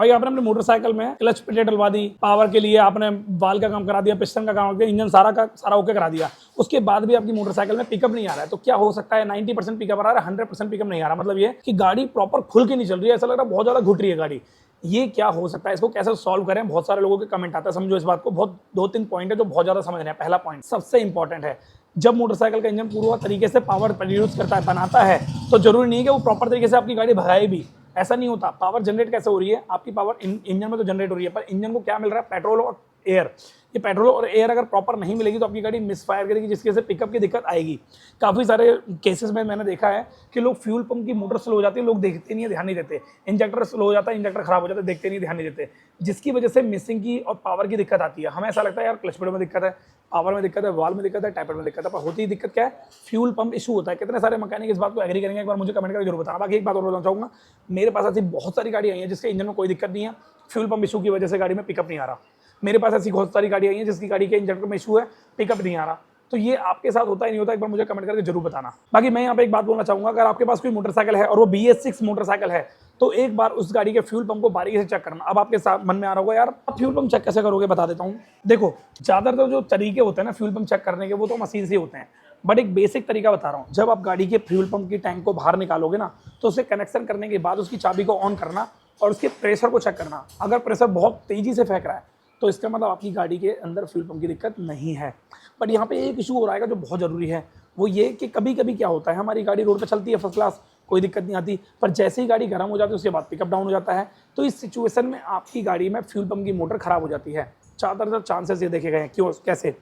भाई आपने अपने मोटरसाइकिल में क्लच प्लेट डलवा दी, पावर के लिए आपने वाल का काम करा दिया, पिस्टन का काम कर दिया, इंजन सारा का सारा ओके करा दिया, उसके बाद भी आपकी मोटरसाइकिल में पिकअप नहीं आ रहा है, तो क्या हो सकता है 90% पिकअप आ रहा है, 100% पिकअप नहीं आ रहा। मतलब ये कि गाड़ी प्रॉपर खुल के नहीं चल रही है, ऐसा लग रहा है बहुत ज्यादा घुट रही है गाड़ी। ये क्या हो सकता है, इसको कैसे सॉल्व करें? बहुत सारे लोगों के कमेंट आता है, समझो इस बात को। बहुत 2-3 पॉइंट है जो बहुत ज्यादा समझ रहे हैं। पहला पॉइंट सबसे इंपॉर्टेंट है, जब मोटरसाइकिल का इंजन पूरा तरीके से पावर प्रोड्यूस करता है, बनाता है, तो जरूरी नहीं है कि वो प्रॉपर तरीके से आपकी गाड़ी भगाए भी। ऐसा नहीं होता। पावर जनरेट कैसे हो रही है? आपकी पावर इंजन में तो जनरेट हो रही है, पर इंजन को क्या मिल रहा है? पेट्रोल और एयर। ये पेट्रोल और एयर अगर प्रॉपर नहीं मिलेगी तो आपकी गाड़ी मिसफायर करेगी, जिसकी वजह से पिकअप की दिक्कत आएगी। काफ़ी सारे केसेस में मैंने देखा है कि लोग फ्यूल पंप की मोटर स्लो हो जाती है, लोग देखते नहीं है, ध्यान नहीं देते। इंजेक्टर स्लो हो जाता है, इंजेक्टर खराब हो जाता है, देखते नहीं, ध्यान नहीं देते, जिसकी वजह से मिसिंग की और पावर की दिक्कत आती है। हमें ऐसा लगता है यार क्लच प्लेट में दिक्कत है, पावर में दिक्कत है, वाल में दिक्कत है, टाइपर में दिक्कत है, पर होती ही दिक्कत क्या है? फ्यूल पंप इशू होता है। कितने सारे मैकेनिक इस बात को एग्री करेंगे? एक बार मुझे कमेंट करके जरूर बताना। बाकी एक बात और बताना चाहूँगा, मेरे पास ऐसी बहुत सारी गाड़ी आई है जिसके इंजन में कोई दिक्कत नहीं है, फ्यूल पंप इशू की वजह से गाड़ी में पिकअप नहीं आ रहा। मेरे पास ऐसी बहुत सारी गाड़ी आई है जिसकी गाड़ी के इंजन में इशू है, पिकअप नहीं आ रहा। तो ये आपके साथ होता है नहीं होता, एक बार मुझे कमेंट करके जरूर बताना। बाकी मैं यहाँ पे एक बात बोलना चाहूँगा, अगर आपके पास कोई मोटरसाइकिल है और वो BS6 मोटरसाइकिल है, तो एक बार उस गाड़ी के फ्यूल पंप को बारीकी से चेक करना। अब आपके साथ मन में आ रहा होगा यार आप फ्यूल पंप चेक कैसे करोगे? बता देता हूँ। देखो, ज़्यादातर जो तरीके होते हैं ना फ्यूल पंप चेक करने के, वो तो मशीन से होते हैं, बट एक बेसिक तरीका बता रहा हूँ। जब आप गाड़ी के फ्यूल पंप की टैंक को बाहर निकालोगे ना, तो उसे कनेक्शन करने के बाद उसकी चाबी को ऑन करना और उसके प्रेशर को चेक करना। अगर प्रेशर बहुत तेज़ी से फेंक रहा है तो इसका मतलब आपकी गाड़ी के अंदर फ्यूल पंप की दिक्कत नहीं है। बट यहाँ पे एक इशू हो रहा है जो बहुत ज़रूरी है, वो ये कि कभी कभी क्या होता है, हमारी गाड़ी रोड पे चलती है फर्स्ट क्लास, कोई दिक्कत नहीं आती, पर जैसे ही गाड़ी गर्म हो जाती है उसके बाद पिकअप डाउन हो जाता है। तो इस सिचुएशन में आपकी गाड़ी में फ्यूल पंप की मोटर खराब हो जाती है। ज़्यादातर चांसेस ये देखे गए हैं। क्यों? कैसे?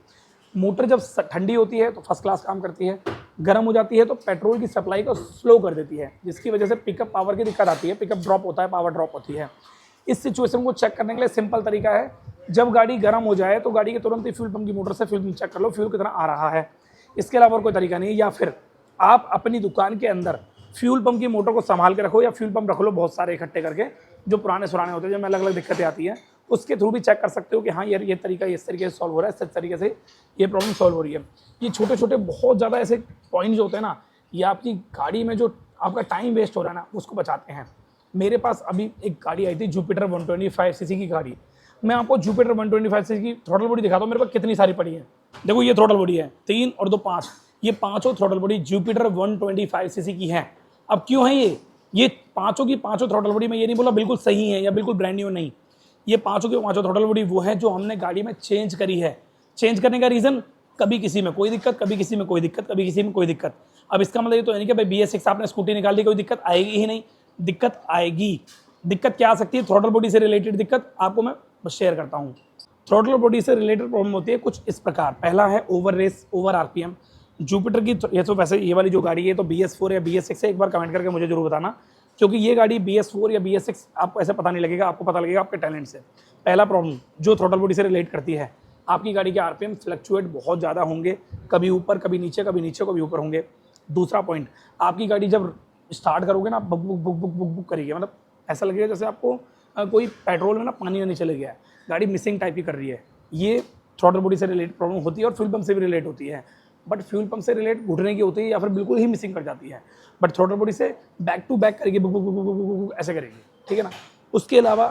मोटर जब ठंडी होती है तो फर्स्ट क्लास काम करती है, गर्म हो जाती है तो पेट्रोल की सप्लाई को स्लो कर देती है, जिसकी वजह से पिकअप पावर की दिक्कत आती है, पिकअप ड्रॉप होता है, पावर ड्रॉप होती है। इस सिचुएशन को चेक करने के लिए सिंपल तरीका है, जब गाड़ी गर्म हो जाए तो गाड़ी के तुरंत ही फ्यूल पंप की मोटर से फ्यूल पंप चेक कर लो, फ्यूल कितना आ रहा है। इसके अलावा और कोई तरीका नहीं है। या फिर आप अपनी दुकान के अंदर फ्यूल पंप की मोटर को संभाल के रखो, या फ्यूल पंप रख लो बहुत सारे इकट्ठे करके, जो पुराने सुराने होते हैं, जिनमें अलग अलग दिक्कतें आती हैं, उसके थ्रू भी चेक कर सकते हो कि हाँ यार ये तरीका इस तरीके से सॉल्व हो रहा है, इस तरीके से ये प्रॉब्लम सॉल्व हो रही है। ये छोटे छोटे बहुत ज़्यादा ऐसे पॉइंट्स होते हैं ना, ये आपकी गाड़ी में जो आपका टाइम वेस्ट हो रहा है ना, उसको बचाते हैं। मेरे पास अभी एक गाड़ी आई थी, जुपिटर 125 सीसी की गाड़ी। मैं आपको जुपिटर 125 सीसी की थ्रॉटल बॉडी दिखाता हूँ, मेरे पास कितनी सारी पड़ी है। देखो ये थ्रॉटल बॉडी है, 3 और 2 5, ये पांचों थ्रॉटल बॉडी जुपिटर 125 सीसी की है। अब क्यों है ये पांचों की पांचों थ्रॉटल बॉडी, मैं ये नहीं बोला बिल्कुल सही है या बिल्कुल ब्रांड न्यू नहीं, ये पांचों की पांचों थ्रॉटल बॉडी वो है जो हमने गाड़ी में चेंज करी है। चेंज करने का रीजन, कभी किसी में कोई दिक्कत, कभी किसी में कोई दिक्कत, कभी किसी में कोई दिक्कत। अब इसका मतलब ये तो है नहीं कि भाई BS6 आपने स्कूटी निकाल ली कोई दिक्कत आएगी ही नहीं, दिक्कत आएगी। दिक्कत क्या आ सकती है? थ्रॉटल बॉडी से रिलेटेड दिक्कत आपको मैं शेयर करता हूँ। थ्रॉटल बॉडी से रिलेटेड प्रॉब्लम होती है कुछ इस प्रकार। पहला है over race, over RPM। Jupiter की ये तो वैसे ये वाली जो गाड़ी है तो BS4 या BS6 है, एक बार कमेंट करके मुझे जरूर बताना, क्योंकि ये गाड़ी BS4 या BS6 आपको ऐसे पता नहीं लगेगा, आपको पता लगेगा आपके टैलेंट से। पहला प्रॉब्लम जो थ्रॉटल बॉडी से रिलेट करती है, आपकी गाड़ी के RPM फ्लक्चुएट बहुत ज़्यादा होंगे, कभी ऊपर कभी नीचे, कभी नीचे कभी ऊपर होंगे। दूसरा पॉइंट, आपकी गाड़ी जब स्टार्ट करोगे ना, book book book book book book करेगी, मतलब ऐसा लगेगा जैसे आपको कोई पेट्रोल में ना पानी में चले गया है, गाड़ी मिसिंग टाइप की कर रही है। ये थ्रॉटल बॉडी से रिलेटेड प्रॉब्लम होती है और फ्यूल पंप से भी रिलेट होती है। बट फ्यूल पंप से रिलेट घुटने की होती है या फिर बिल्कुल ही मिसिंग कर जाती है, बट थ्रॉटल बॉडी से बैक टू बैक करेगी, book book book book book book ऐसे करेगी, ठीक है ना। उसके अलावा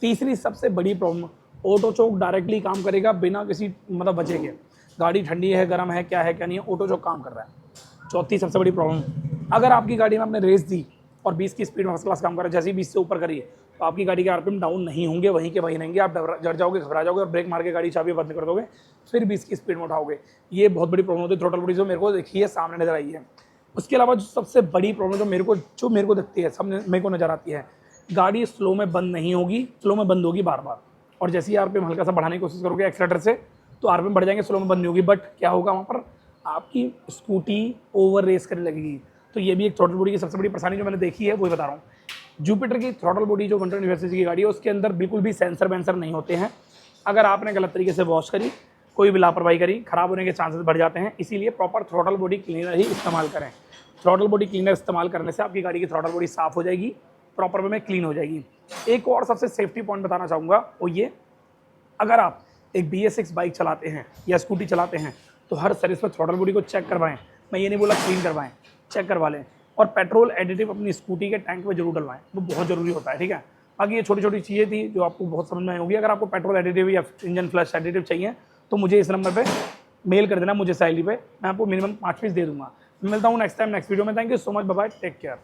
तीसरी सबसे बड़ी प्रॉब्लम, ऑटो चौक डायरेक्टली काम करेगा बिना किसी मतलब वजह के। गाड़ी ठंडी है, गर्म है, क्या है क्या नहीं है, ऑटो चौक काम कर रहा है। चौथी सबसे बड़ी प्रॉब्लम, अगर आपकी गाड़ी में आपने रेस दी और 20 की स्पीड में फर्स्ट क्लास काम कर रहा है, जैसे ही 20 से ऊपर करिए तो आपकी गाड़ी के RPM डाउन नहीं होंगे, वहीं के वहीं रहेंगे, आप डर जाओगे, घबरा जाओगे और ब्रेक मार के गाड़ी चाबी बंद कर दोगे, फिर 20 की स्पीड में उठाओगे। ये बहुत बड़ी प्रॉब्लम होती है थ्रॉटल बॉडी, जो मेरे को देखी है, सामने नजर आई है। उसके अलावा जो सबसे बड़ी प्रॉब्लम जो मेरे को दिखती है, सब मेरे को नजर आती है, गाड़ी स्लो में बंद नहीं होगी, स्लो में बंद होगी बार बार, और जैसे ही RPM हल्का सा बढ़ाने की कोशिश करोगे एक्सीलरेटर से तो RPM बढ़ जाएंगे, स्लो में बंद नहीं होगी। बट क्या होगा वहाँ पर, आपकी स्कूटी ओवर रेस करने लगेगी। तो ये भी एक थ्रॉटल बॉडी की सबसे बड़ी परेशानी जो मैंने देखी है, वही बता रहा हूँ। जुपिटर की थ्रॉटल बॉडी जो 125 सीसी की गाड़ी है, उसके अंदर बिल्कुल भी सेंसर वेंसर नहीं होते हैं। अगर आपने गलत तरीके से वॉश करी, कोई भी लापरवाही करी, खराब होने के चांसेस बढ़ जाते हैं। इसीलिए प्रॉपर थ्रॉटल बॉडी क्लीनर ही इस्तेमाल करें। थ्रॉटल बॉडी क्लीनर इस्तेमाल करने से आपकी गाड़ी की थ्रॉटल बॉडी साफ हो जाएगी, प्रॉपर वे में क्लीन हो जाएगी। एक और सबसे सेफ्टी पॉइंट बताना चाहूँगा, वो ये, अगर आप एक BS6 बाइक चलाते हैं या स्कूटी चलाते हैं तो हर सर्विस पर थ्रॉटल बॉडी को चेक करवाएं। मैं ये नहीं बोला क्लीन करवाएं, चेक करवा लें। और पेट्रोल एडिटिव अपनी स्कूटी के टैंक में जरूर डलवाएं, वो बहुत ज़रूरी होता है, ठीक है। बाकी ये छोटी छोटी चीज़ें थी जो आपको बहुत समझ में आई होगी। अगर आपको पेट्रोल एडिटिव या इंजन फ्लश एडिटिव चाहिए तो मुझे इस नंबर पे मेल कर देना, मुझे सैलरी पे, मैं आपको मिनिमम 5 पीस दे दूंगा। मैं मिलता हूँ नेक्स्ट टाइम नेक्स्ट वीडियो में। Thank you so much, bye bye, take care.